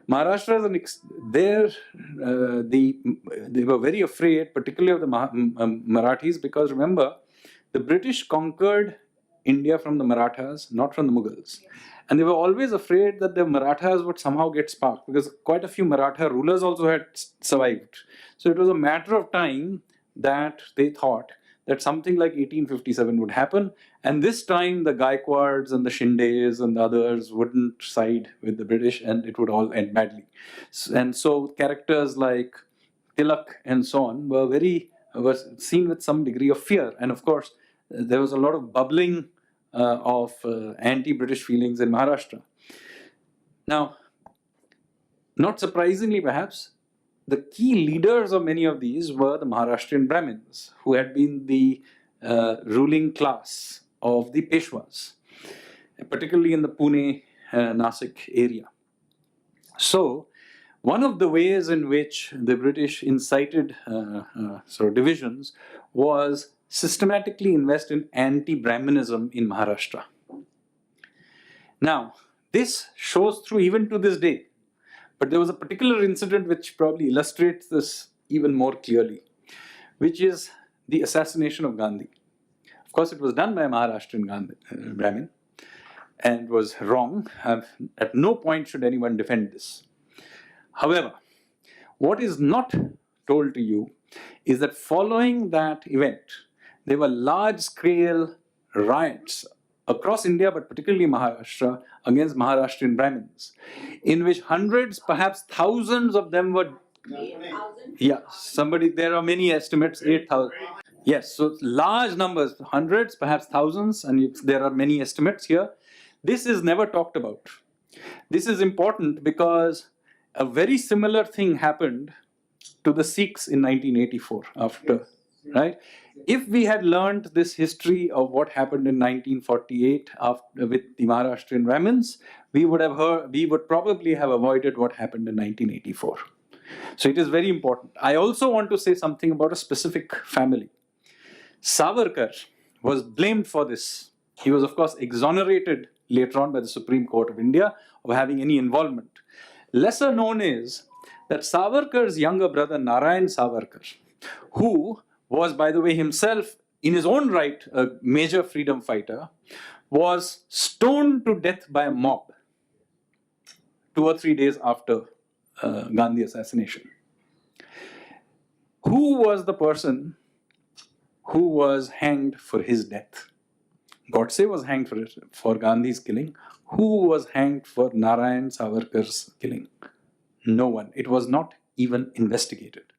Maharashtra is they were very afraid, particularly of the Marathis, because remember, the British conquered India from the Marathas, not from the Mughals. And they were always afraid that the Marathas would somehow get sparked, because quite a few Maratha rulers also had survived. So it was a matter of time that they thought that something like 1857 would happen, and this time the Gaikwads and the Shindes and the others wouldn't side with the British, and it would all end badly. And so characters like Tilak and so on were seen with some degree of fear. And of course, there was a lot of bubbling of anti-British feelings in Maharashtra. Now, not surprisingly perhaps, the key leaders of many of these were the Maharashtrian Brahmins, who had been the ruling class of the Peshwas, particularly in the Pune, Nasik area. So, one of the ways in which the British incited sort of divisions was systematically invest in anti-Brahminism in Maharashtra. Now, this shows through even to this day. But there was a particular incident which probably illustrates this even more clearly, which is the assassination of Gandhi. Of course, it was done by a Maharashtrian Brahmin and was wrong. At no point should anyone defend this. However, what is not told to you is that following that event, there were large-scale riots across India, but particularly Maharashtra, against Maharashtrian Brahmins, in which hundreds, perhaps thousands of them were... 8,000? Yeah, there are many estimates, 8,000. Yes, so large numbers, hundreds, perhaps thousands, and there are many estimates here. This is never talked about. This is important because a very similar thing happened to the Sikhs in 1984 after, right? If we had learned this history of what happened in 1948 with the Maharashtrian Brahmins, we would probably have avoided what happened in 1984. So it is very important. I also want to say something about a specific family. Savarkar was blamed for this. He was, of course, exonerated later on by the Supreme Court of India of having any involvement. Lesser known is that Savarkar's younger brother, Narayan Savarkar, who was, by the way, himself, in his own right, a major freedom fighter, was stoned to death by a mob 2 or 3 days after Gandhi assassination. Who was the person who was hanged for his death? Godse was hanged for Gandhi's killing. Who was hanged for Narayan Savarkar's killing? No one. It was not even investigated.